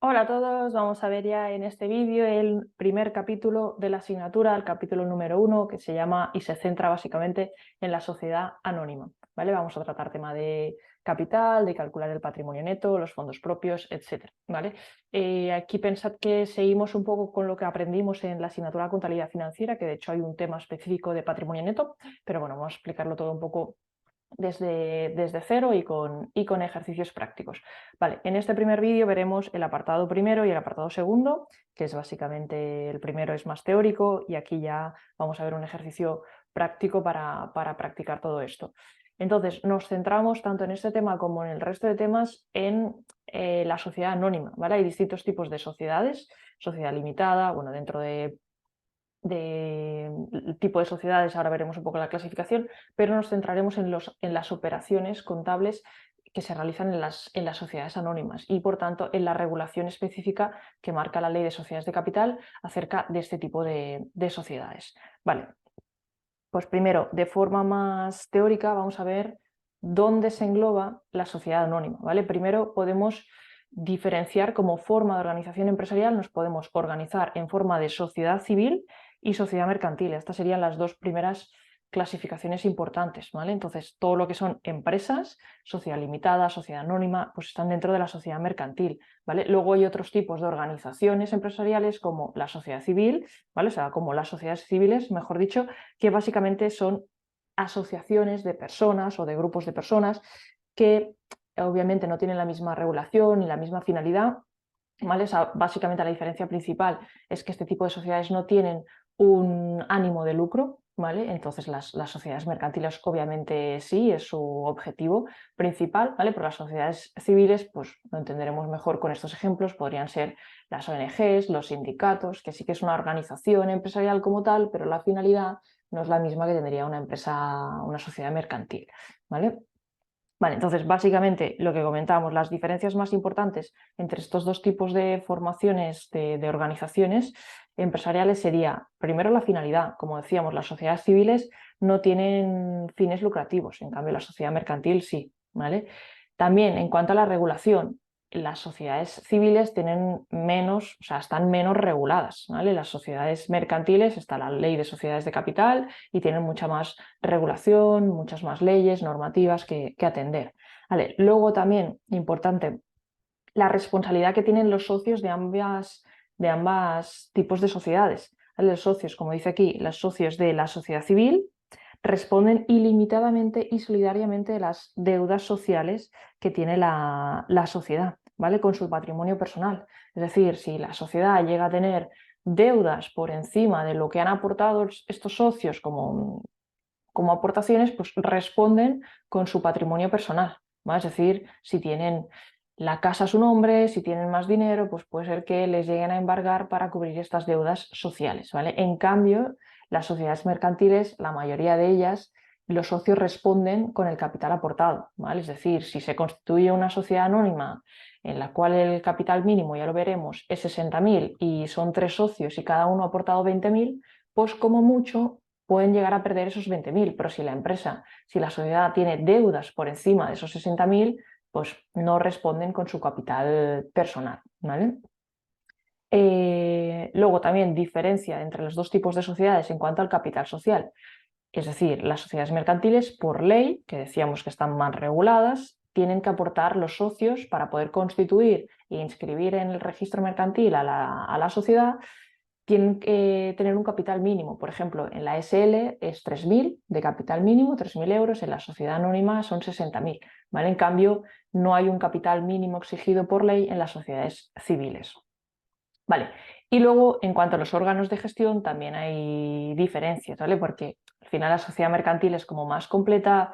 Hola a todos, vamos a ver ya en este vídeo el primer capítulo de la asignatura, el capítulo número 1, que se llama y se centra básicamente en la sociedad anónima, ¿vale? Vamos a tratar tema de capital, de calcular el patrimonio neto, los fondos propios, etcétera, ¿vale? Aquí pensad que seguimos un poco con lo que aprendimos en la asignatura de contabilidad financiera, que de hecho hay un tema específico de patrimonio neto, pero bueno, vamos a explicarlo todo un poco desde cero y con ejercicios prácticos. Vale, en este primer vídeo veremos el apartado primero y el apartado segundo, que es básicamente el primero es más teórico y aquí ya vamos a ver un ejercicio práctico para practicar todo esto. Entonces, nos centramos tanto en este tema como en el resto de temas en la sociedad anónima, ¿vale? Hay distintos tipos de sociedades, sociedad limitada, bueno, dentro de tipo de sociedades, ahora veremos un poco la clasificación, pero nos centraremos en las operaciones contables que se realizan en las sociedades anónimas y, por tanto, en la regulación específica que marca la Ley de Sociedades de Capital acerca de este tipo de sociedades. Vale, pues primero, de forma más teórica, vamos a ver dónde se engloba la sociedad anónima, ¿vale? Primero podemos diferenciar como forma de organización empresarial, nos podemos organizar en forma de sociedad civil y sociedad mercantil. Estas serían las dos primeras clasificaciones importantes, ¿vale? Entonces, todo lo que son empresas, sociedad limitada, sociedad anónima, pues están dentro de la sociedad mercantil, ¿vale? Luego hay otros tipos de organizaciones empresariales como la sociedad civil, ¿vale? O sea, como las sociedades civiles, mejor dicho, que básicamente son asociaciones de personas o de grupos de personas que obviamente no tienen la misma regulación ni la misma finalidad, ¿vale? O sea, básicamente la diferencia principal es que este tipo de sociedades no tienen un ánimo de lucro, ¿vale? Entonces las sociedades mercantiles obviamente sí, es su objetivo principal, ¿vale? Pero las sociedades civiles, pues lo entenderemos mejor con estos ejemplos, podrían ser las ONGs, los sindicatos, que sí que es una organización empresarial como tal, pero la finalidad no es la misma que tendría una empresa, una sociedad mercantil, ¿vale? Vale, entonces básicamente lo que comentábamos, las diferencias más importantes entre estos dos tipos de formaciones de organizaciones empresariales sería, primero, la finalidad. Como decíamos, las sociedades civiles no tienen fines lucrativos, en cambio la sociedad mercantil sí, ¿vale? También en cuanto a la regulación, las sociedades civiles tienen menos, o sea, están menos reguladas, ¿vale? Las sociedades mercantiles está la ley de sociedades de capital y tienen mucha más regulación, muchas más leyes, normativas que atender. Vale, luego también, importante, la responsabilidad que tienen los socios de ambas tipos de sociedades. ¿Vale? Los socios, como dice aquí, los socios de la sociedad civil responden ilimitadamente y solidariamente de las deudas sociales que tiene la sociedad, ¿vale? Con su patrimonio personal. Es decir, si la sociedad llega a tener deudas por encima de lo que han aportado estos socios como aportaciones, pues responden con su patrimonio personal, ¿vale? Es decir, si tienen la casa a su nombre, si tienen más dinero, pues puede ser que les lleguen a embargar para cubrir estas deudas sociales, ¿vale? En cambio, las sociedades mercantiles, la mayoría de ellas, los socios responden con el capital aportado, ¿vale? Es decir, si se constituye una sociedad anónima en la cual el capital mínimo, ya lo veremos, es 60.000 y son 3 socios y cada uno ha aportado 20.000, pues como mucho pueden llegar a perder esos 20.000, pero si la empresa, si la sociedad tiene deudas por encima de esos 60.000, pues no responden con su capital personal, ¿vale? Luego también diferencia entre los dos tipos de sociedades en cuanto al capital social. Es decir, las sociedades mercantiles, por ley, que decíamos que están más reguladas, tienen que aportar los socios para poder constituir e inscribir en el registro mercantil a la sociedad, tienen que tener un capital mínimo. Por ejemplo, en la SL es 3.000 de capital mínimo, 3.000 euros, en la sociedad anónima son 60.000, ¿vale? En cambio, no hay un capital mínimo exigido por ley en las sociedades civiles. Vale. Y luego, en cuanto a los órganos de gestión, también hay diferencias, ¿vale? Porque al final la sociedad mercantil es como más completa,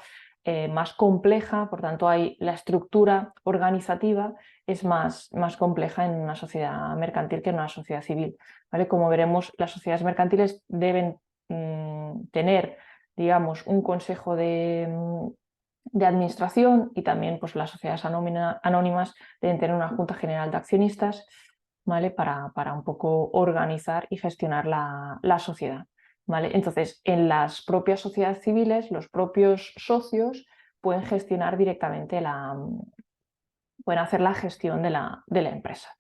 más compleja, por tanto hay la estructura organizativa es más compleja en una sociedad mercantil que en una sociedad civil, ¿vale? Como veremos, las sociedades mercantiles deben tener, digamos, un consejo de administración y también pues, las sociedades anónimas deben tener una junta general de accionistas, ¿vale? Para un poco organizar y gestionar la sociedad, ¿vale? Entonces, en las propias sociedades civiles, los propios socios pueden gestionar directamente pueden hacer la gestión de la empresa,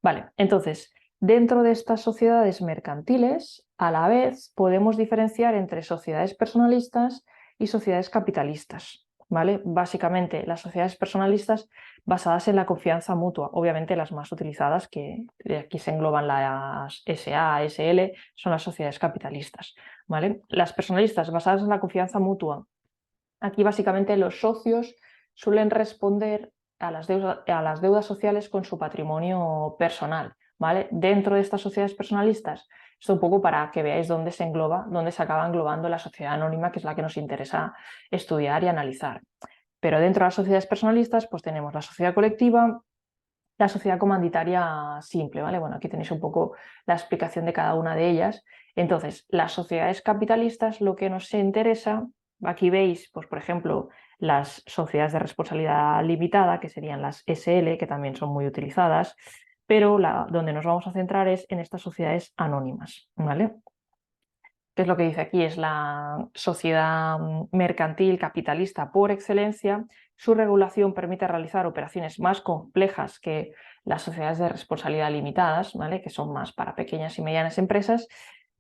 Vale, entonces, dentro de estas sociedades mercantiles, a la vez podemos diferenciar entre sociedades personalistas y sociedades capitalistas, ¿vale? Básicamente, las sociedades personalistas basadas en la confianza mutua, obviamente las más utilizadas, que de aquí se engloban las SA, SL, son las sociedades capitalistas, ¿vale? Las personalistas basadas en la confianza mutua, aquí básicamente los socios suelen responder a las deudas sociales con su patrimonio personal, ¿vale? Dentro de estas sociedades personalistas, esto un poco para que veáis dónde se engloba, dónde se acaba englobando la sociedad anónima, que es la que nos interesa estudiar y analizar. Pero dentro de las sociedades personalistas, pues tenemos la sociedad colectiva, la sociedad comanditaria simple, ¿vale? Bueno, aquí tenéis un poco la explicación de cada una de ellas. Entonces, las sociedades capitalistas, lo que nos interesa, aquí veis, pues por ejemplo, las sociedades de responsabilidad limitada, que serían las SL, que también son muy utilizadas, pero donde nos vamos a centrar es en estas sociedades anónimas, ¿vale? ¿Qué es lo que dice aquí? Es la sociedad mercantil capitalista por excelencia. Su regulación permite realizar operaciones más complejas que las sociedades de responsabilidad limitadas, ¿vale? Que son más para pequeñas y medianas empresas,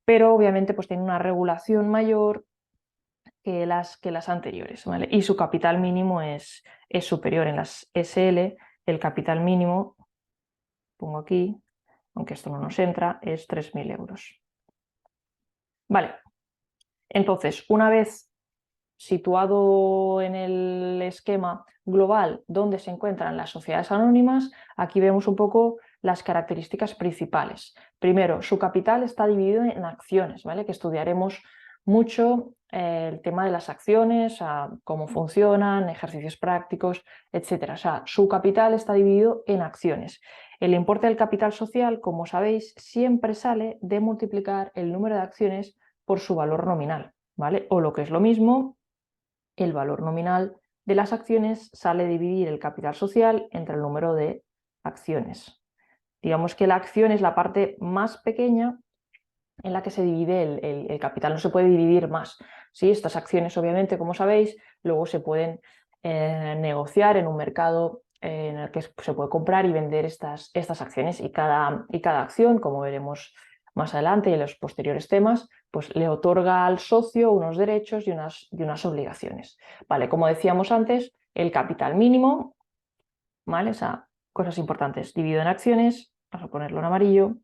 pero obviamente pues, tiene una regulación mayor que las anteriores, ¿vale? Y su capital mínimo es superior. En las SL, el capital mínimo, pongo aquí, aunque esto no nos entra, es 3.000 euros. Vale, entonces, una vez situado en el esquema global donde se encuentran las sociedades anónimas, aquí vemos un poco las características principales. Primero, su capital está dividido en acciones, ¿vale? Que estudiaremos mucho el tema de las acciones, cómo funcionan, ejercicios prácticos, etc. O sea, su capital está dividido en acciones. El importe del capital social, como sabéis, siempre sale de multiplicar el número de acciones por su valor nominal, ¿vale? O lo que es lo mismo, el valor nominal de las acciones sale dividir el capital social entre el número de acciones. Digamos que la acción es la parte más pequeña en la que se divide el capital, no se puede dividir más. ¿Sí? Estas acciones, obviamente, como sabéis, luego se pueden negociar en un mercado en el que se puede comprar y vender estas acciones y cada acción, como veremos más adelante y en los posteriores temas, pues le otorga al socio unos derechos y unas obligaciones. Vale, como decíamos antes, el capital mínimo, ¿vale? O sea, cosas importantes, dividido en acciones, vamos a ponerlo en amarillo.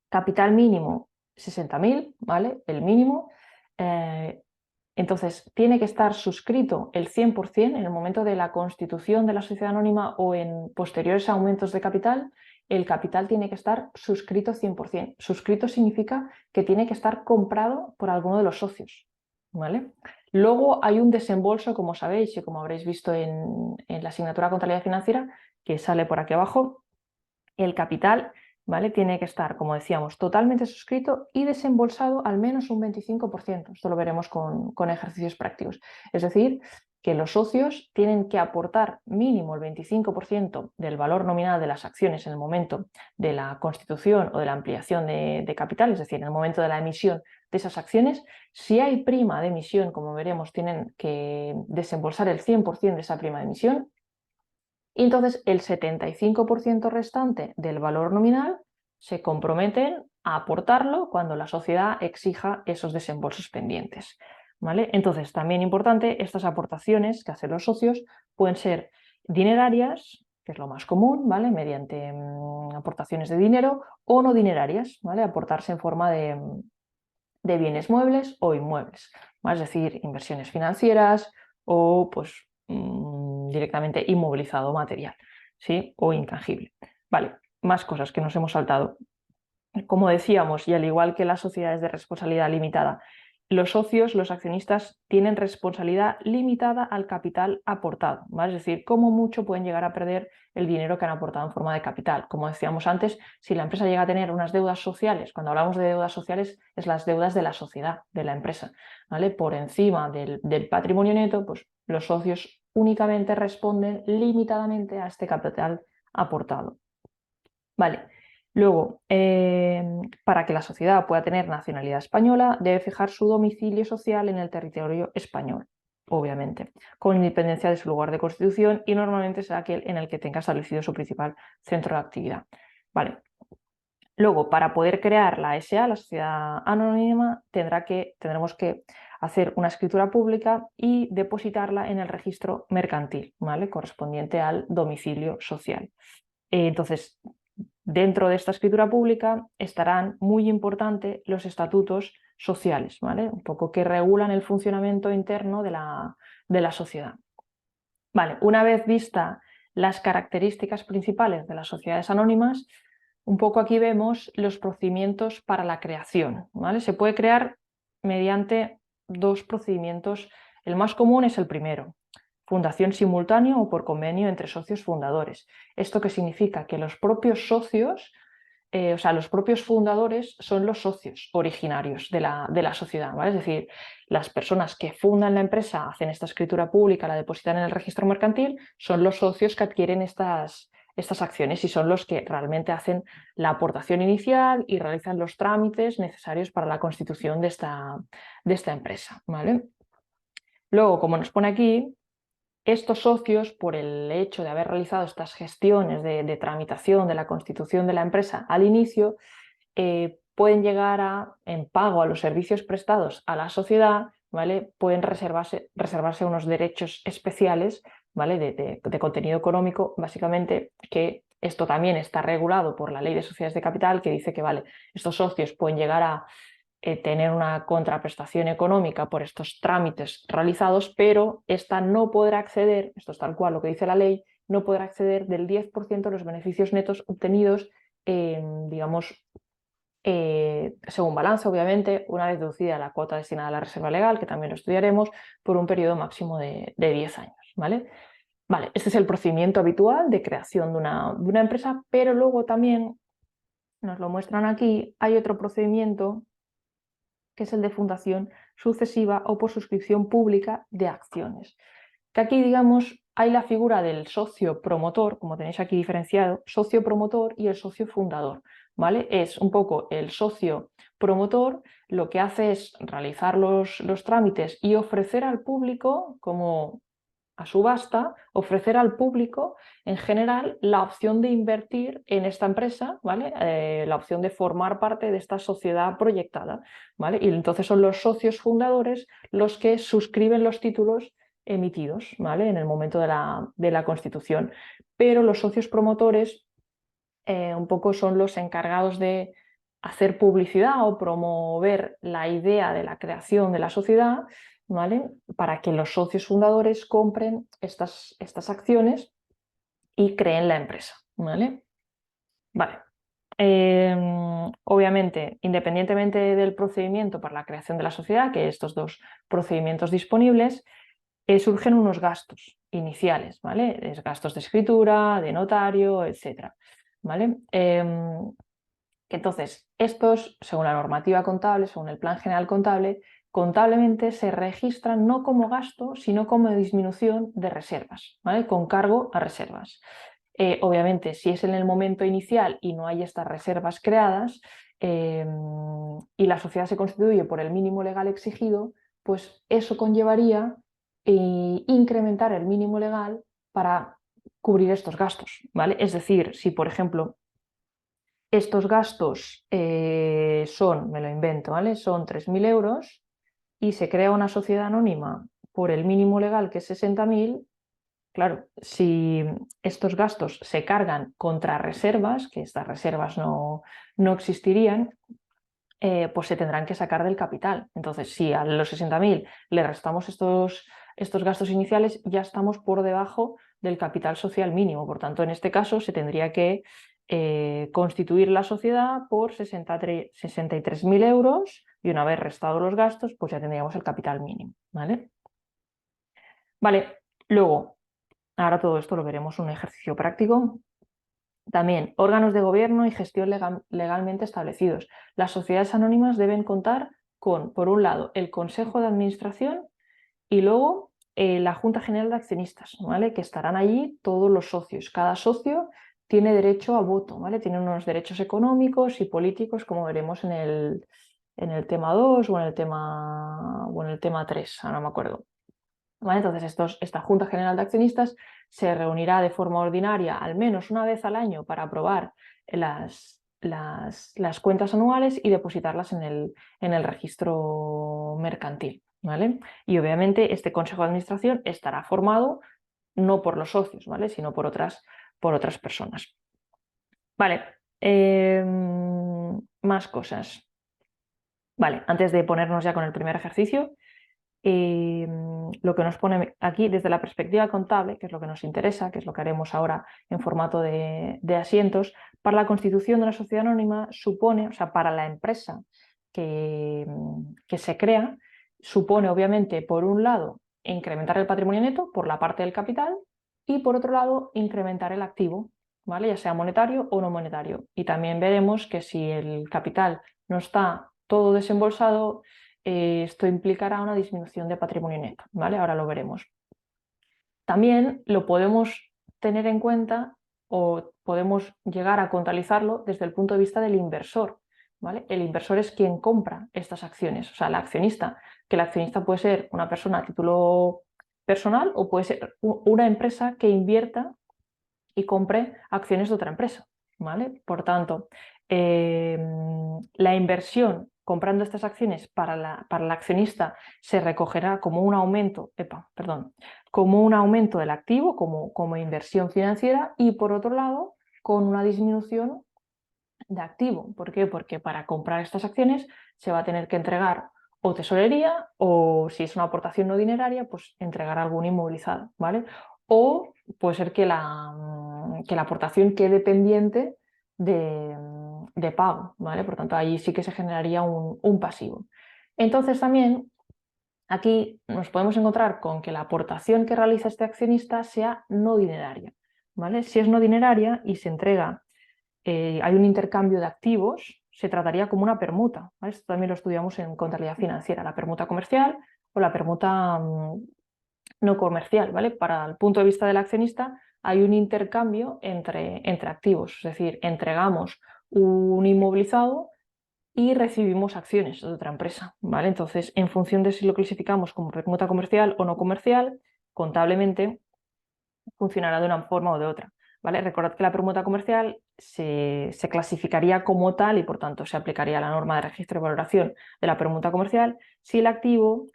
Capital mínimo 60.000, ¿vale? El mínimo. Entonces, tiene que estar suscrito el 100% en el momento de la constitución de la sociedad anónima o en posteriores aumentos de capital. El capital tiene que estar suscrito 100%. Suscrito significa que tiene que estar comprado por alguno de los socios, ¿vale? Luego hay un desembolso, como sabéis y como habréis visto en la asignatura de contabilidad financiera, que sale por aquí abajo. El capital, ¿vale? Tiene que estar, como decíamos, totalmente suscrito y desembolsado al menos un 25%. Esto lo veremos con ejercicios prácticos. Es decir, que los socios tienen que aportar mínimo el 25% del valor nominal de las acciones en el momento de la constitución o de la ampliación de capital, es decir, en el momento de la emisión de esas acciones. Si hay prima de emisión, como veremos, tienen que desembolsar el 100% de esa prima de emisión. Y entonces el 75% restante del valor nominal se comprometen a aportarlo cuando la sociedad exija esos desembolsos pendientes, ¿vale? Entonces, también importante, estas aportaciones que hacen los socios pueden ser dinerarias, que es lo más común, ¿vale? Mediante aportaciones de dinero, o no dinerarias, ¿vale? Aportarse en forma de bienes muebles o inmuebles, ¿vale? Es decir, inversiones financieras o pues directamente inmovilizado material, ¿sí? O intangible. Vale, más cosas que nos hemos saltado. Como decíamos, y al igual que las sociedades de responsabilidad limitada, los socios, los accionistas, tienen responsabilidad limitada al capital aportado, ¿vale? Es decir, cómo mucho pueden llegar a perder el dinero que han aportado en forma de capital. Como decíamos antes, si la empresa llega a tener unas deudas sociales, cuando hablamos de deudas sociales, es las deudas de la sociedad, de la empresa, ¿vale? Por encima del patrimonio neto, pues los socios únicamente responden limitadamente a este capital aportado. Vale. Luego, para que la sociedad pueda tener nacionalidad española, debe fijar su domicilio social en el territorio español. obviamente, con independencia de su lugar de constitución y normalmente será aquel en el que tenga establecido su principal centro de actividad. Vale. Luego, para poder crear la SA, la sociedad anónima, tendremos que hacer una escritura pública y depositarla en el registro mercantil, ¿vale? Correspondiente al domicilio social. Entonces, dentro de esta escritura pública estarán muy importantes los estatutos sociales, ¿vale? Un poco que regulan el funcionamiento interno de la sociedad. Vale, una vez vista las características principales de las sociedades anónimas, un poco aquí vemos los procedimientos para la creación, ¿vale? Se puede crear mediante dos procedimientos. El más común es el primero, fundación simultánea o por convenio entre socios fundadores. ¿Esto qué significa? Que los propios socios, o sea, los propios fundadores son los socios originarios de la sociedad, ¿vale? Es decir, las personas que fundan la empresa, hacen esta escritura pública, la depositan en el registro mercantil, son los socios que adquieren estas acciones y son los que realmente hacen la aportación inicial y realizan los trámites necesarios para la constitución de esta empresa, ¿vale? Luego, como nos pone aquí, estos socios, por el hecho de haber realizado estas gestiones de tramitación de la constitución de la empresa al inicio, pueden llegar en pago a los servicios prestados a la sociedad, ¿vale? Pueden reservarse unos derechos especiales, ¿vale? de contenido económico, básicamente, que esto también está regulado por la Ley de Sociedades de Capital, que dice que, vale, estos socios pueden llegar a tener una contraprestación económica por estos trámites realizados, pero esta no podrá acceder, esto es tal cual lo que dice la ley, no podrá acceder del 10% de los beneficios netos obtenidos, digamos, según balance, obviamente, una vez deducida la cuota destinada a la reserva legal, que también lo estudiaremos, por un periodo máximo de 10 años. ¿Vale? Vale, este es el procedimiento habitual de creación de una empresa, pero luego también, nos lo muestran aquí, hay otro procedimiento que es el de fundación sucesiva o por suscripción pública de acciones. Que aquí, digamos, hay la figura del socio promotor, como tenéis aquí diferenciado, socio promotor y el socio fundador, ¿vale? Es un poco el socio promotor, lo que hace es realizar los trámites y ofrecer al público como a subasta, ofrecer al público en general la opción de invertir en esta empresa, ¿vale? La opción de formar parte de esta sociedad proyectada, ¿vale? Y entonces son los socios fundadores los que suscriben los títulos emitidos, ¿vale? En el momento de la constitución. Pero los socios promotores un poco son los encargados de hacer publicidad o promover la idea de la creación de la sociedad, ¿vale? Para que los socios fundadores compren estas acciones y creen la empresa, ¿vale? Vale. Obviamente, independientemente del procedimiento para la creación de la sociedad, que estos dos procedimientos disponibles, surgen unos gastos iniciales, ¿vale? Es gastos de escritura, de notario, etc. ¿Vale? Entonces, estos, según la normativa contable, según el Plan General Contable, contablemente se registran no como gasto, sino como disminución de reservas, ¿vale? Con cargo a reservas. Obviamente, si es en el momento inicial y no hay estas reservas creadas y la sociedad se constituye por el mínimo legal exigido, pues eso conllevaría incrementar el mínimo legal para cubrir estos gastos, ¿vale? Es decir, si por ejemplo estos gastos me lo invento, ¿vale? Son 3.000 euros y se crea una sociedad anónima por el mínimo legal que es 60.000, claro, si estos gastos se cargan contra reservas, que estas reservas no existirían, pues se tendrán que sacar del capital. Entonces, si a los 60.000 le restamos estos gastos iniciales, ya estamos por debajo del capital social mínimo. Por tanto, en este caso se tendría que constituir la sociedad por 63.000 euros y una vez restados los gastos, pues ya tendríamos el capital mínimo. ¿Vale? Vale, luego, ahora todo esto lo veremos en un ejercicio práctico. También, órganos de gobierno y gestión legalmente establecidos. Las sociedades anónimas deben contar con, por un lado, el Consejo de Administración y luego la Junta General de Accionistas, ¿vale? Que estarán allí todos los socios. Cada socio tiene derecho a voto, ¿vale? Tiene unos derechos económicos y políticos, como veremos en el tema 2 o en el tema 3, ahora no me acuerdo. ¿Vale? Entonces, esta Junta General de Accionistas se reunirá de forma ordinaria al menos una vez al año para aprobar las cuentas anuales y depositarlas en el registro mercantil. ¿Vale? Y obviamente este Consejo de Administración estará formado no por los socios, ¿vale? Sino por otras personas. Vale, más cosas. Vale, antes de ponernos ya con el primer ejercicio, lo que nos pone aquí desde la perspectiva contable, que es lo que nos interesa, que es lo que haremos ahora en formato de asientos, para la constitución de una sociedad anónima supone, o sea, para la empresa que se crea, supone obviamente, por un lado, incrementar el patrimonio neto por la parte del capital y por otro lado, incrementar el activo, ¿vale? Ya sea monetario o no monetario. Y también veremos que si el capital no está todo desembolsado, esto implicará una disminución de patrimonio neto, ¿vale? Ahora lo veremos. También lo podemos tener en cuenta o podemos llegar a contabilizarlo desde el punto de vista del inversor, ¿vale? El inversor es quien compra estas acciones, o sea, el accionista, que el accionista puede ser una persona a título personal o puede ser una empresa que invierta y compre acciones de otra empresa, ¿vale? Por tanto, la inversión comprando estas acciones para el accionista se recogerá como un aumento, como un aumento del activo, como inversión financiera, y por otro lado, con una disminución de activo. ¿Por qué? Porque para comprar estas acciones se va a tener que entregar o tesorería, o si es una aportación no dineraria, pues entregar algún inmovilizado, ¿vale? O puede ser que la aportación quede pendiente de pago, ¿vale? Por tanto, ahí sí que se generaría un pasivo. Entonces también aquí nos podemos encontrar con que la aportación que realiza este accionista sea no dineraria, ¿vale? Si es no dineraria y se entrega, hay un intercambio de activos, se trataría como una permuta, ¿vale? Esto también lo estudiamos en contabilidad financiera, la permuta comercial o la permuta no comercial, ¿vale? Para el punto de vista del accionista hay un intercambio entre activos, es decir, entregamos un inmovilizado y recibimos acciones de otra empresa, ¿vale? Entonces, en función de si lo clasificamos como permuta comercial o no comercial, contablemente funcionará de una forma o de otra, ¿vale? Recordad que la permuta comercial se clasificaría como tal y por tanto se aplicaría la norma de registro y valoración de la permuta comercial si el activo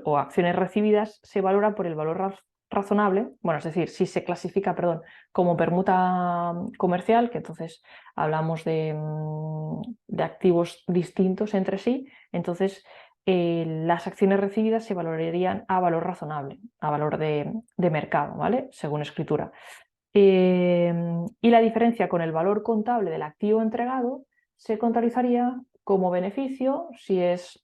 o acciones recibidas se valora por el valor razonable, bueno, es decir, si se clasifica, perdón, como permuta comercial, que entonces hablamos de activos distintos entre sí, entonces las acciones recibidas se valorarían a valor razonable, a valor de mercado, ¿vale? Según escritura. Y la diferencia con el valor contable del activo entregado se contabilizaría como beneficio si es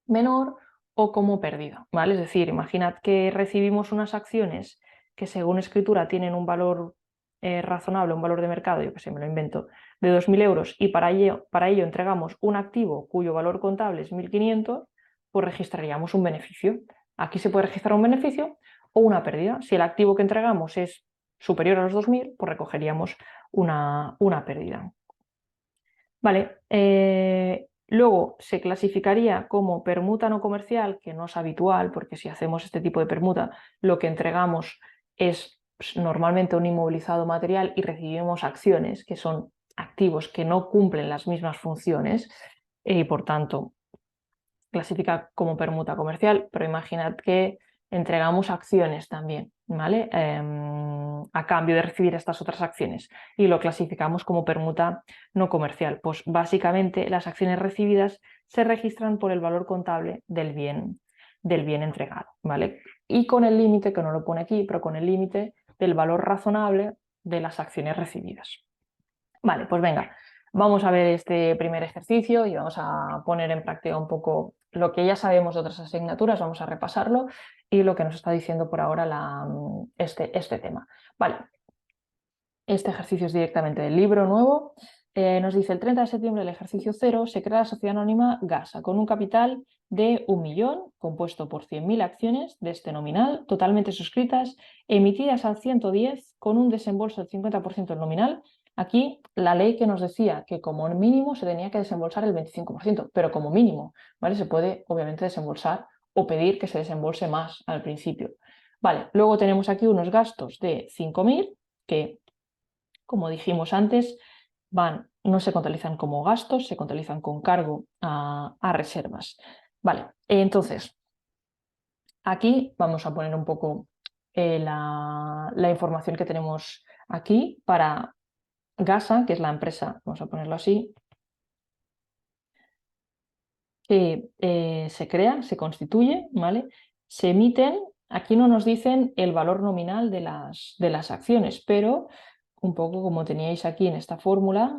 menor o como pérdida, ¿vale? Es decir, imaginad que recibimos unas acciones que según escritura tienen un valor razonable, un valor de mercado, yo que sé, me lo invento, de 2.000 euros y para ello entregamos un activo cuyo valor contable es 1.500, pues registraríamos un beneficio. Aquí se puede registrar un beneficio o una pérdida. Si el activo que entregamos es superior a los 2.000, pues recogeríamos una pérdida. Vale, luego se clasificaría como permuta no comercial, que no es habitual, porque si hacemos este tipo de permuta, lo que entregamos es normalmente un inmovilizado material y recibimos acciones, que son activos que no cumplen las mismas funciones y por tanto clasifica como permuta comercial, pero imaginad que entregamos acciones también, ¿vale? A cambio de recibir estas otras acciones y lo clasificamos como permuta no comercial. Pues básicamente las acciones recibidas se registran por el valor contable del bien entregado, ¿vale? Y con el límite, que no lo pone aquí, pero con el límite del valor razonable de las acciones recibidas. Vale, pues venga, vamos a ver este primer ejercicio y vamos a poner en práctica un poco lo que ya sabemos de otras asignaturas, vamos a repasarlo y lo que nos está diciendo por ahora este tema. Vale, este ejercicio es directamente del libro nuevo. Nos dice: el 30 de septiembre del ejercicio 0 se crea la sociedad anónima Gasa con un capital de 1 millón compuesto por 100.000 acciones de este nominal totalmente suscritas, emitidas al 110 con un desembolso del 50% del nominal. Aquí la ley que nos decía que como mínimo se tenía que desembolsar el 25%, pero como mínimo, ¿vale? Se puede obviamente desembolsar o pedir que se desembolse más al principio. Vale, luego tenemos aquí unos gastos de 5.000 que, como dijimos antes, no se contabilizan como gastos, se contabilizan con cargo a reservas. Vale, entonces, aquí vamos a poner un poco la información que tenemos aquí para Gasa, que es la empresa, vamos a ponerlo así, que se crea, se constituye, ¿vale? Se emiten, aquí no nos dicen el valor nominal de las acciones, pero un poco como teníais aquí en esta fórmula,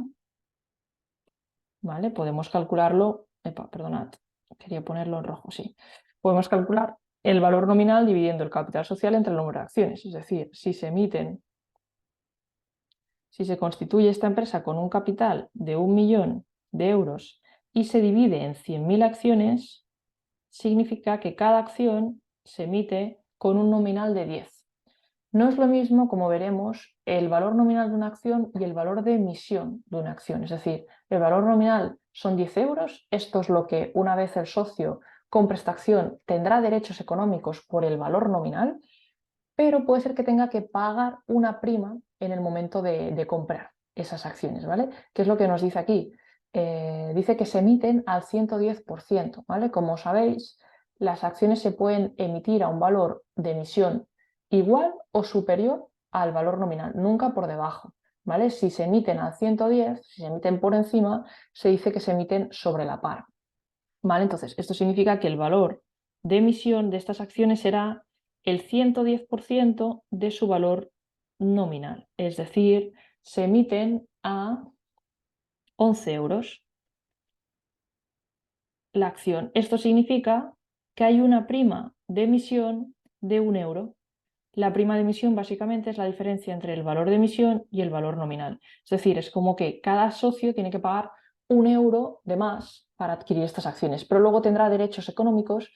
¿vale? Podemos calcularlo, perdonad, quería ponerlo en rojo, sí. Podemos calcular el valor nominal dividiendo el capital social entre el número de acciones, es decir, si se constituye esta empresa con un capital de 1.000.000 de euros y se divide en 100.000 acciones, significa que cada acción se emite con un nominal de 10. No es lo mismo, como veremos, el valor nominal de una acción y el valor de emisión de una acción. Es decir, el valor nominal son 10 euros, esto es lo que una vez el socio compre esta acción tendrá derechos económicos por el valor nominal, pero puede ser que tenga que pagar una prima en el momento de comprar esas acciones, ¿vale? ¿Qué es lo que nos dice aquí? Dice que se emiten al 110%, ¿vale? Como sabéis, las acciones se pueden emitir a un valor de emisión igual o superior al valor nominal, nunca por debajo, ¿vale? Si se emiten al 110, si se emiten por encima, se dice que se emiten sobre la par, ¿vale? Entonces, esto significa que el valor de emisión de estas acciones será el 110% de su valor nominal, es decir, se emiten a 11 euros la acción. Esto significa que hay una prima de emisión de 1 euro. La prima de emisión básicamente es la diferencia entre el valor de emisión y el valor nominal. Es decir, es como que cada socio tiene que pagar 1 euro de más para adquirir estas acciones, pero luego tendrá derechos económicos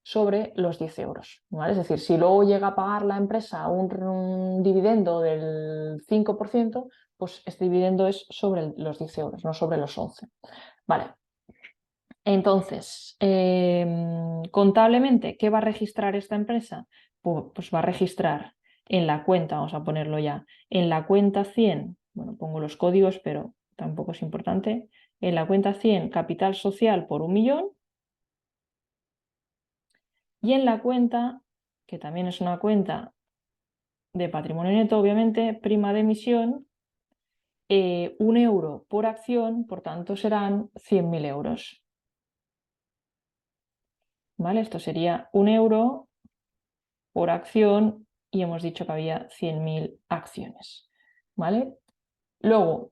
sobre los 10 euros, ¿vale? Es decir, si luego llega a pagar la empresa un dividendo del 5%, pues este dividendo es sobre los 10 euros, no sobre los 11. Vale. Entonces, contablemente, ¿qué va a registrar esta empresa? Pues va a registrar en la cuenta, vamos a ponerlo ya, en la cuenta 100, bueno, pongo los códigos, pero tampoco es importante, en la cuenta 100 capital social por 1.000.000 y en la cuenta, que también es una cuenta de patrimonio neto, obviamente, prima de emisión, 1 euro por acción, por tanto serán 100.000 euros. ¿Vale? Esto sería 1 euro por acción y hemos dicho que había 100.000 acciones. ¿Vale? Luego,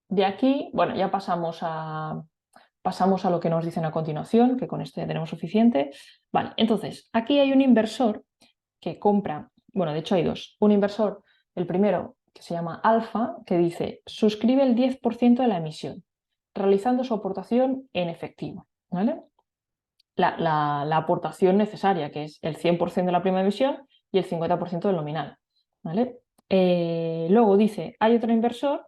de aquí, bueno, ya pasamos a lo que nos dicen a continuación, que con esto ya tenemos suficiente. Vale, entonces, aquí hay un inversor que compra, bueno, de hecho hay dos. Un inversor, el primero, que se llama Alfa, que dice, suscribe el 10% de la emisión, realizando su aportación en efectivo. ¿Vale? La aportación necesaria, que es el 100% de la prima de emisión y el 50% del nominal. ¿Vale? Luego dice, hay otro inversor,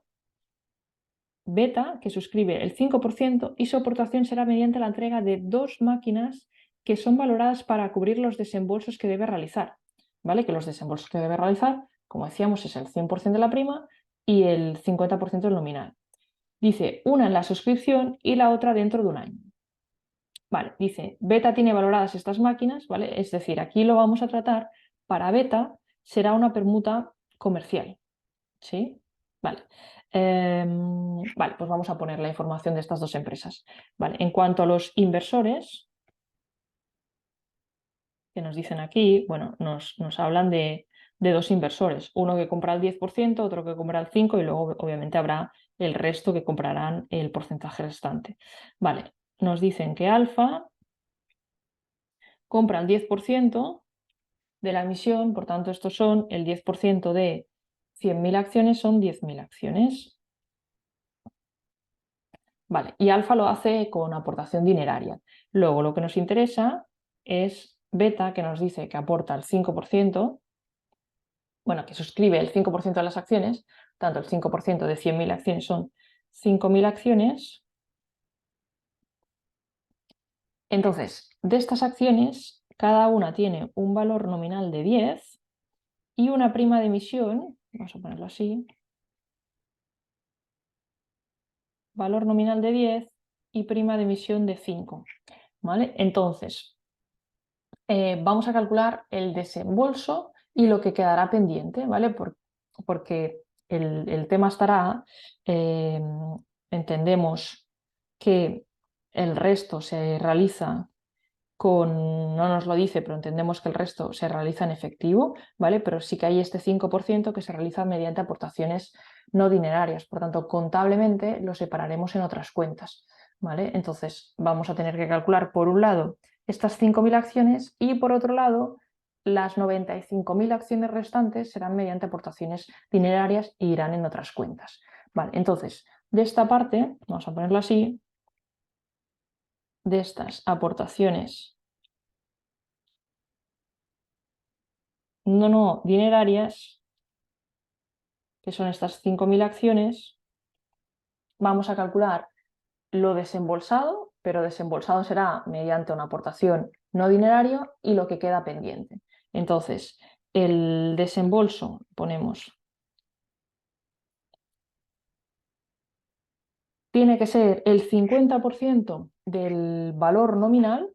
Beta, que suscribe el 5% y su aportación será mediante la entrega de 2 máquinas que son valoradas para cubrir los desembolsos que debe realizar. ¿Vale? Que los desembolsos que debe realizar, como decíamos, es el 100% de la prima y el 50% del nominal. Dice, una en la suscripción y la otra dentro de un año. Vale, dice, Beta tiene valoradas estas máquinas, ¿vale? Es decir, aquí lo vamos a tratar, para Beta será una permuta comercial, ¿sí? Vale. Vale, pues vamos a poner la información de estas dos empresas. Vale, en cuanto a los inversores, que nos dicen aquí, bueno, nos hablan de dos inversores, uno que compra el 10%, otro que compra el 5% y luego obviamente habrá el resto que comprarán el porcentaje restante. Vale, nos dicen que Alfa compra el 10% de la emisión, por tanto, estos son el 10% de 100.000 acciones, son 10.000 acciones. Vale, y Alfa lo hace con aportación dineraria. Luego, lo que nos interesa es Beta, que nos dice que aporta el 5%, bueno, que suscribe el 5% de las acciones, tanto el 5% de 100.000 acciones son 5.000 acciones, Entonces, de estas acciones, cada una tiene un valor nominal de 10 y una prima de emisión, vamos a ponerlo así, valor nominal de 10 y prima de emisión de 5. ¿Vale? Entonces, vamos a calcular el desembolso y lo que quedará pendiente, ¿vale? Porque el tema estará, entendemos que el resto se realiza no nos lo dice, pero entendemos que el resto se realiza en efectivo, ¿vale? Pero sí que hay este 5% que se realiza mediante aportaciones no dinerarias, por tanto, contablemente lo separaremos en otras cuentas, ¿vale? Entonces, vamos a tener que calcular, por un lado, estas 5.000 acciones y, por otro lado, las 95.000 acciones restantes serán mediante aportaciones dinerarias e irán en otras cuentas, ¿vale? Entonces, de esta parte, vamos a ponerlo así, de estas aportaciones no dinerarias, que son estas 5.000 acciones, vamos a calcular lo desembolsado, pero desembolsado será mediante una aportación no dineraria y lo que queda pendiente. Entonces, el desembolso, ponemos, tiene que ser el 50% del valor nominal,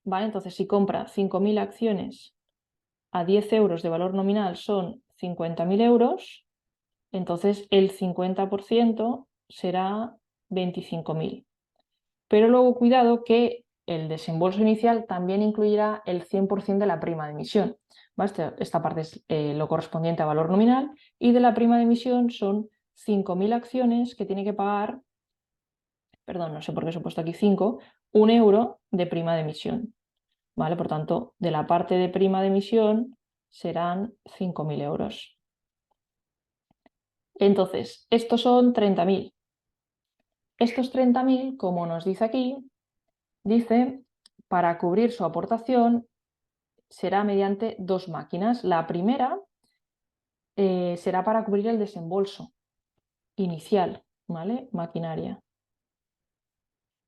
¿vale? Entonces, si compra 5.000 acciones a 10 euros de valor nominal son 50.000 euros, entonces el 50% será 25.000. Pero luego cuidado que el desembolso inicial también incluirá el 100% de la prima de emisión. Esta parte es lo correspondiente a valor nominal y de la prima de emisión son 5.000 acciones que tiene que pagar, perdón, no sé por qué se ha puesto aquí 5, 1 euro de prima de emisión. ¿Vale? Por tanto, de la parte de prima de emisión serán 5.000 euros. Entonces, estos son 30.000. Estos 30.000, como nos dice aquí, dice, para cubrir su aportación será mediante dos máquinas. La primera será para cubrir el desembolso inicial, ¿vale? Maquinaria.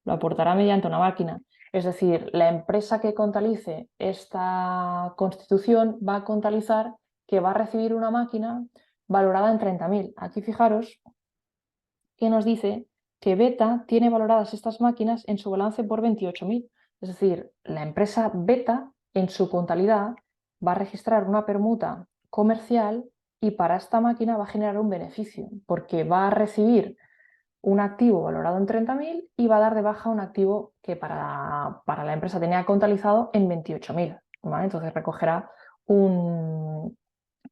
Lo aportará mediante una máquina. Es decir, la empresa que contabilice esta constitución va a contabilizar que va a recibir una máquina valorada en 30.000. Aquí fijaros que nos dice que Beta tiene valoradas estas máquinas en su balance por 28.000. Es decir, la empresa Beta en su contabilidad va a registrar una permuta comercial y para esta máquina va a generar un beneficio porque va a recibir un activo valorado en 30.000 y va a dar de baja un activo que para la empresa tenía contabilizado en 28.000. ¿Vale? Entonces recogerá un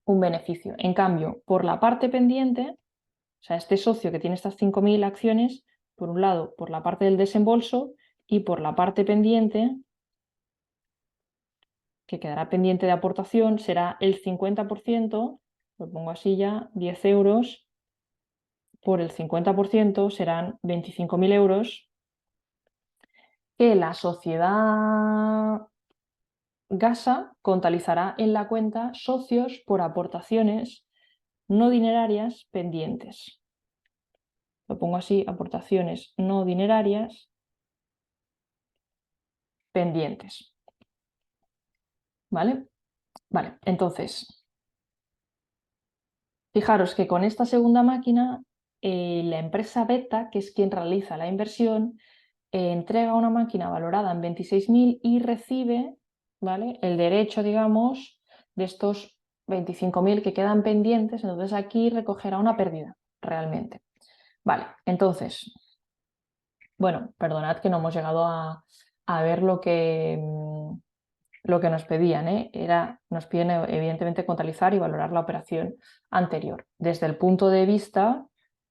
beneficio. En cambio, por la parte pendiente, o sea, este socio que tiene estas 5.000 acciones, por un lado, por la parte del desembolso y por la parte pendiente, que quedará pendiente de aportación, será el 50%, lo pongo así ya, 10 euros, por el 50% serán 25.000 euros, que la sociedad Gasa contabilizará en la cuenta socios por aportaciones no dinerarias pendientes. Lo pongo así, aportaciones no dinerarias pendientes. ¿Vale? Vale, entonces, fijaros que con esta segunda máquina, la empresa Beta, que es quien realiza la inversión, entrega una máquina valorada en 26.000 y recibe, ¿vale?, el derecho, digamos, de estos 25.000 que quedan pendientes, entonces aquí recogerá una pérdida, realmente. Vale, entonces, bueno, perdonad que no hemos llegado a ver lo que nos pedían, ¿eh? Nos piden evidentemente contabilizar y valorar la operación anterior. Desde el punto de vista,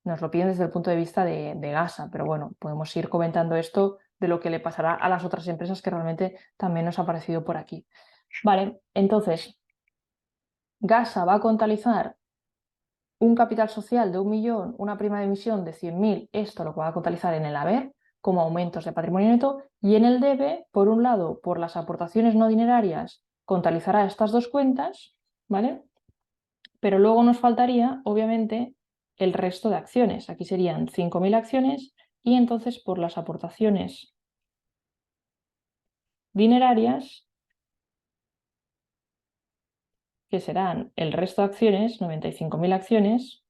nos lo piden desde el punto de vista de Gasa, pero bueno, podemos ir comentando esto de lo que le pasará a las otras empresas que realmente también nos ha aparecido por aquí. Vale, entonces, Gasa va a contabilizar un capital social de 1 millón, una prima de emisión de 100.000, esto lo va a contabilizar en el haber como aumentos de patrimonio neto, y en el debe, por un lado, por las aportaciones no dinerarias, contabilizará estas dos cuentas, ¿vale? Pero luego nos faltaría, obviamente, el resto de acciones. Aquí serían 5.000 acciones y entonces por las aportaciones dinerarias, que serán el resto de acciones, 95.000 acciones,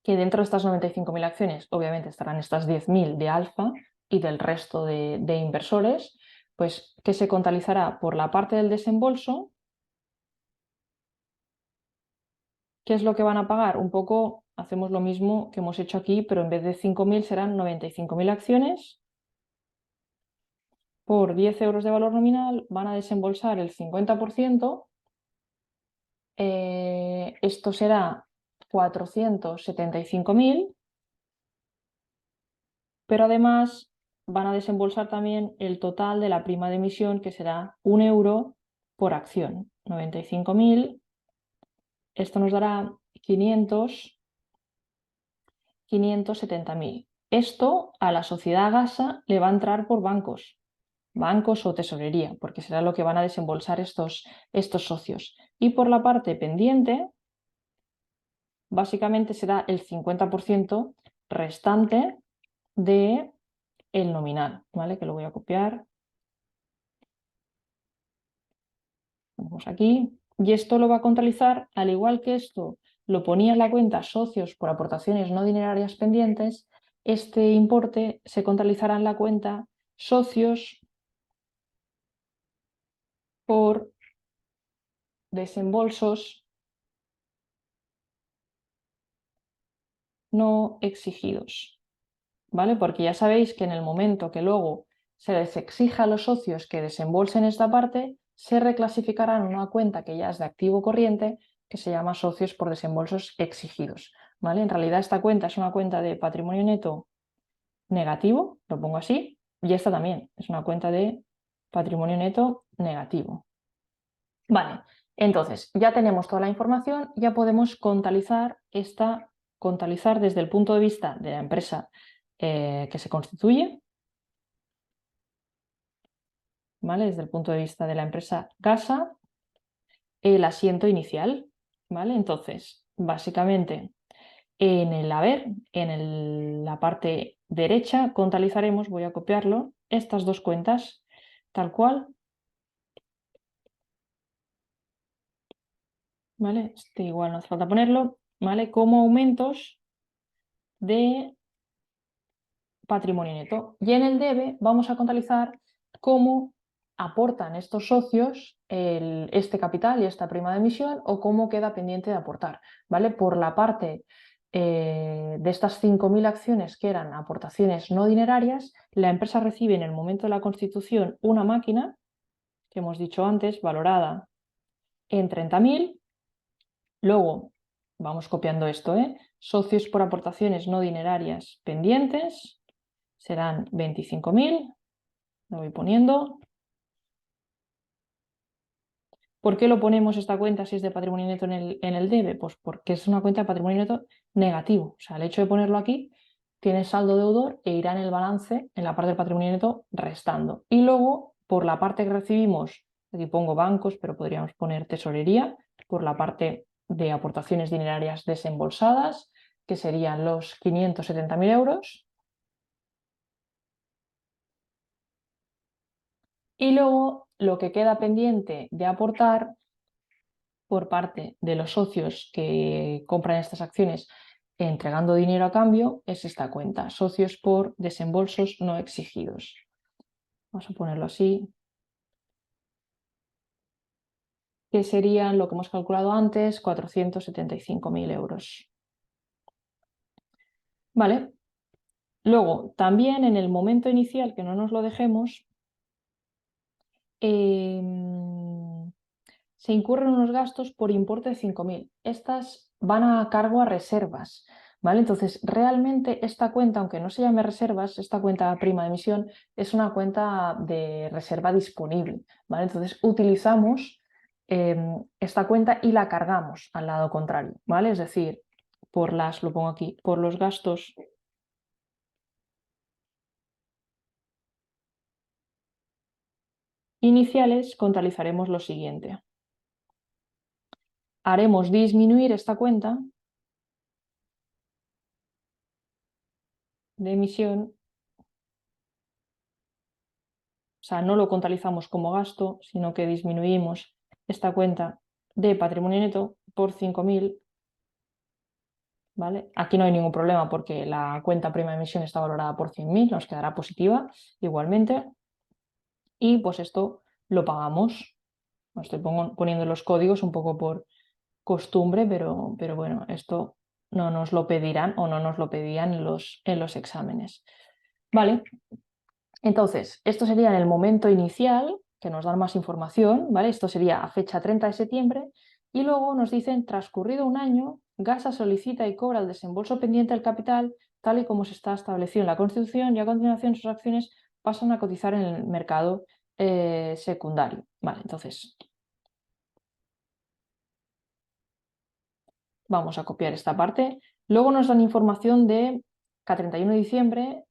que dentro de estas 95.000 acciones obviamente estarán estas 10.000 de alfa y del resto de inversores, pues que se contabilizará por la parte del desembolso. ¿Qué es lo que van a pagar? Un poco hacemos lo mismo que hemos hecho aquí, pero en vez de 5.000 serán 95.000 acciones. Por 10 euros de valor nominal van a desembolsar el 50%. Esto será 475.000, pero además van a desembolsar también el total de la prima de emisión, que será 1 euro por acción. 95.000, esto nos dará 570.000. Esto a la sociedad Gasa le va a entrar por bancos o tesorería, porque será lo que van a desembolsar estos socios. Y por la parte pendiente, básicamente será el 50% restante del nominal, ¿vale? Que lo voy a copiar. Vamos aquí. Y esto lo va a contabilizar, al igual que esto lo ponía en la cuenta socios por aportaciones no dinerarias pendientes, este importe se contabilizará en la cuenta socios por desembolsos no exigidos, ¿vale? Porque ya sabéis que en el momento que luego se les exija a los socios que desembolsen esta parte, se reclasificarán una cuenta que ya es de activo corriente, que se llama socios por desembolsos exigidos, ¿vale? En realidad esta cuenta es una cuenta de patrimonio neto negativo, lo pongo así, y esta también es una cuenta de patrimonio neto negativo. Vale, entonces ya tenemos toda la información, ya podemos contabilizar desde el punto de vista de la empresa que se constituye, ¿vale? Desde el punto de vista de la empresa Gasa, el asiento inicial, ¿vale? Entonces, básicamente, en el haber, la parte derecha, contabilizaremos, voy a copiarlo, estas dos cuentas, tal cual, ¿vale? Este igual no hace falta ponerlo, ¿vale? Como aumentos de patrimonio neto. Y en el debe vamos a contabilizar cómo aportan estos socios este capital y esta prima de emisión o cómo queda pendiente de aportar, ¿vale? Por la parte de estas 5.000 acciones que eran aportaciones no dinerarias, la empresa recibe en el momento de la constitución una máquina, que hemos dicho antes, valorada en 30.000. Luego, vamos copiando esto, socios por aportaciones no dinerarias pendientes, serán 25.000, lo voy poniendo. ¿Por qué lo ponemos esta cuenta si es de patrimonio neto en el debe? Pues porque es una cuenta de patrimonio neto negativo. O sea, el hecho de ponerlo aquí tiene saldo deudor e irá en el balance, en la parte del patrimonio neto, restando. Y luego, por la parte que recibimos, aquí pongo bancos, pero podríamos poner tesorería, por la parte de aportaciones dinerarias desembolsadas, que serían los 570.000 euros. Y luego lo que queda pendiente de aportar por parte de los socios que compran estas acciones entregando dinero a cambio es esta cuenta, socios por desembolsos no exigidos. Vamos a ponerlo así. Que serían lo que hemos calculado antes, 475.000 euros. Vale. Luego, también en el momento inicial, que no nos lo dejemos, se incurren unos gastos por importe de 5.000. Estas van a cargo a reservas, ¿vale? Entonces, realmente esta cuenta, aunque no se llame reservas, esta cuenta prima de emisión es una cuenta de reserva disponible, ¿vale? Entonces, utilizamos esta cuenta y la cargamos al lado contrario, ¿vale? Es decir, lo pongo aquí, por los gastos iniciales contabilizaremos lo siguiente. Haremos disminuir esta cuenta de emisión sea, no lo contabilizamos como gasto, sino que disminuimos esta cuenta de patrimonio neto por 5.000, ¿vale? Aquí no hay ningún problema porque la cuenta prima de emisión está valorada por 100.000, nos quedará positiva igualmente. Y pues esto lo pagamos. Estoy poniendo los códigos un poco por costumbre, pero bueno, esto no nos lo pedirán o no nos lo pedían en los exámenes. Vale, entonces, esto sería en el momento inicial, que nos dan más información, ¿vale? Esto sería a fecha 30 de septiembre, y luego nos dicen, transcurrido un año, Gasa solicita y cobra el desembolso pendiente del capital, tal y como se está establecido en la Constitución, y a continuación sus acciones pasan a cotizar en el mercado secundario. Vale, entonces vamos a copiar esta parte. Luego nos dan información de que a 31 de diciembre,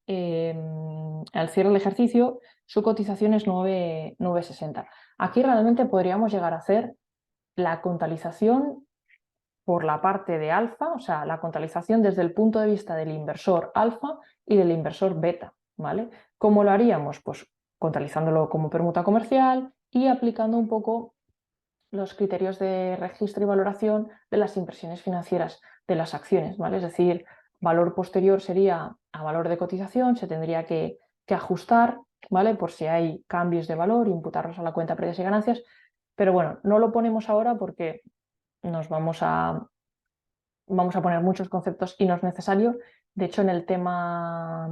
al cierre del ejercicio, su cotización es 9,60. Aquí realmente podríamos llegar a hacer la contabilización por la parte de alfa, o sea, la contabilización desde el punto de vista del inversor alfa y del inversor beta, ¿vale? ¿Cómo lo haríamos? Pues contabilizándolo como permuta comercial y aplicando un poco los criterios de registro y valoración de las inversiones financieras de las acciones, ¿vale? Es decir, valor posterior sería a valor de cotización, se tendría que ajustar, ¿vale? Por si hay cambios de valor, imputarlos a la cuenta de pérdidas y ganancias, pero bueno, no lo ponemos ahora porque nos vamos a poner muchos conceptos y no es necesario. De hecho, en el tema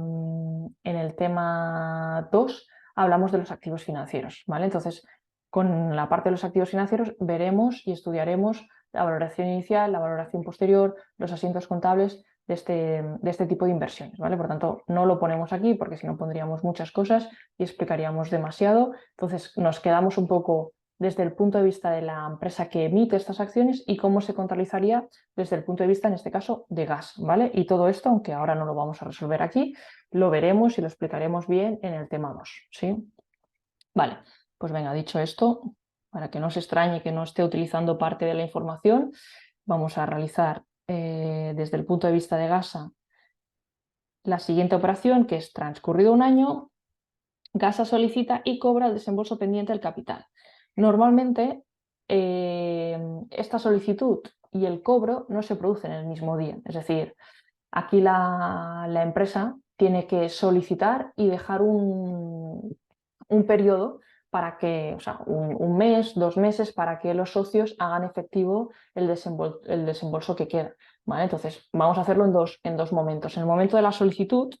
2 hablamos de los activos financieros, ¿vale? Entonces, con la parte de los activos financieros veremos y estudiaremos la valoración inicial, la valoración posterior, los asientos contables de este tipo de inversiones, ¿vale? Por tanto, no lo ponemos aquí porque si no pondríamos muchas cosas y explicaríamos demasiado. Entonces, nos quedamos un poco desde el punto de vista de la empresa que emite estas acciones y cómo se contabilizaría desde el punto de vista, en este caso, de gas, ¿vale? Y todo esto, aunque ahora no lo vamos a resolver aquí, lo veremos y lo explicaremos bien en el tema 2, ¿sí? Vale, pues venga, dicho esto, para que no se extrañe que no esté utilizando parte de la información, vamos a realizar desde el punto de vista de Gasa la siguiente operación, que es transcurrido un año, Gasa solicita y cobra el desembolso pendiente del capital. Normalmente, esta solicitud y el cobro no se producen en el mismo día. Es decir, aquí la empresa tiene que solicitar y dejar un periodo para que, o sea, un mes, 2 meses, para que los socios hagan efectivo el desembolso que queda, ¿vale? Entonces, vamos a hacerlo en dos momentos. En el momento de la solicitud,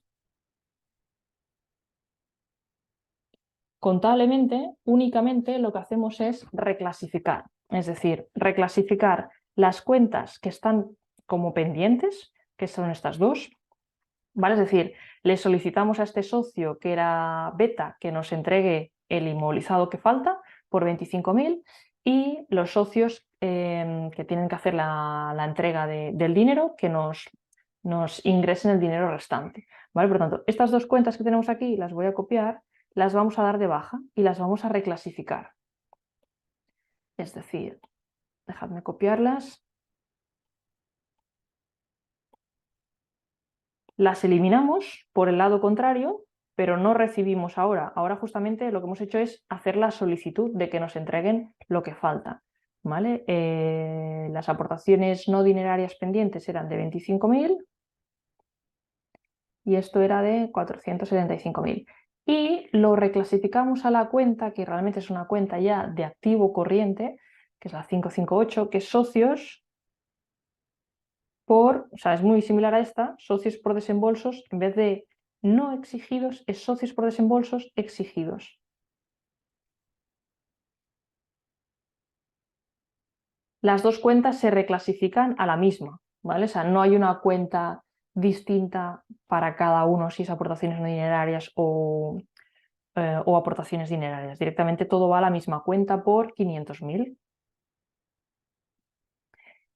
contablemente, únicamente lo que hacemos es reclasificar, es decir, reclasificar las cuentas que están como pendientes, que son estas dos, ¿vale? Es decir, le solicitamos a este socio que era beta que nos entregue el inmovilizado que falta por 25.000 y los socios que tienen que hacer la entrega del dinero que nos ingresen el dinero restante, ¿vale? Por tanto, estas dos cuentas que tenemos aquí las voy a copiar, las vamos a dar de baja y las vamos a reclasificar. Es decir, dejadme copiarlas. Las eliminamos por el lado contrario, pero no recibimos ahora. Ahora justamente lo que hemos hecho es hacer la solicitud de que nos entreguen lo que falta, ¿vale? Las aportaciones no dinerarias pendientes eran de 25.000 y esto era de 475.000. Y lo reclasificamos a la cuenta, que realmente es una cuenta ya de activo corriente, que es la 558, que es socios o sea, es muy similar a esta, socios por desembolsos, en vez de no exigidos, es socios por desembolsos exigidos. Las dos cuentas se reclasifican a la misma, ¿vale? O sea, no hay una cuenta distinta para cada uno si es aportaciones no dinerarias o aportaciones dinerarias. Directamente todo va a la misma cuenta por 500.000.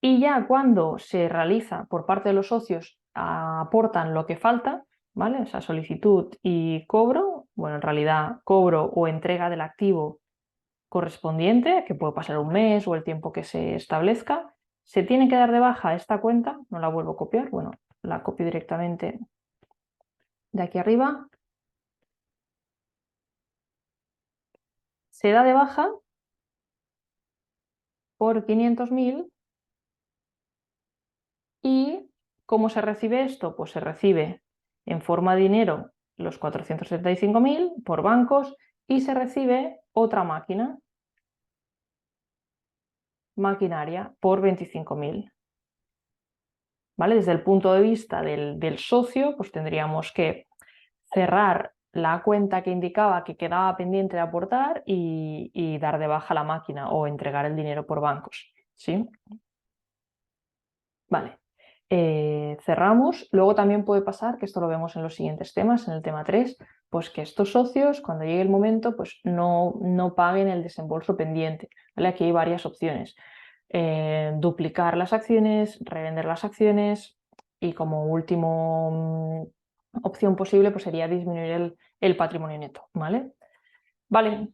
Y ya cuando se realiza por parte de los socios, aportan lo que falta, ¿vale? O sea, solicitud y cobro, bueno, en realidad cobro o entrega del activo correspondiente, que puede pasar un mes o el tiempo que se establezca, se tiene que dar de baja esta cuenta, no la vuelvo a copiar, bueno, la copio directamente de aquí arriba. se da de baja por 500.000 y ¿cómo se recibe esto? Pues se recibe en forma de dinero los 475.000 por bancos y se recibe otra maquinaria por 25.000. ¿Vale? Desde el punto de vista del socio, pues tendríamos que cerrar la cuenta que indicaba que quedaba pendiente de aportar y dar de baja la máquina o entregar el dinero por bancos. ¿Sí? Vale. Cerramos. Luego también puede pasar, que esto lo vemos en los siguientes temas, en el tema 3, pues que estos socios, cuando llegue el momento, pues no paguen el desembolso pendiente. ¿Vale? Aquí hay varias opciones. Duplicar las acciones, revender las acciones y como último opción posible pues sería disminuir el patrimonio neto. ¿Vale? Vale.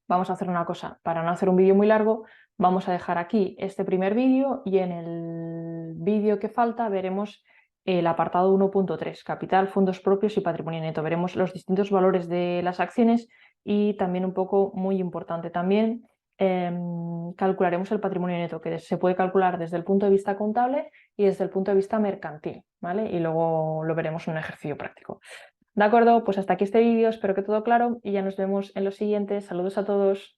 Vamos a hacer una cosa, para no hacer un vídeo muy largo, vamos a dejar aquí este primer vídeo y en el vídeo que falta veremos el apartado 1.3, capital, fondos propios y patrimonio neto. Veremos los distintos valores de las acciones y también un poco muy importante también, calcularemos el patrimonio neto, que se puede calcular desde el punto de vista contable y desde el punto de vista mercantil, ¿vale? Y luego lo veremos en un ejercicio práctico. De acuerdo, pues hasta aquí este vídeo, espero que todo claro y ya nos vemos en los siguientes. Saludos a todos.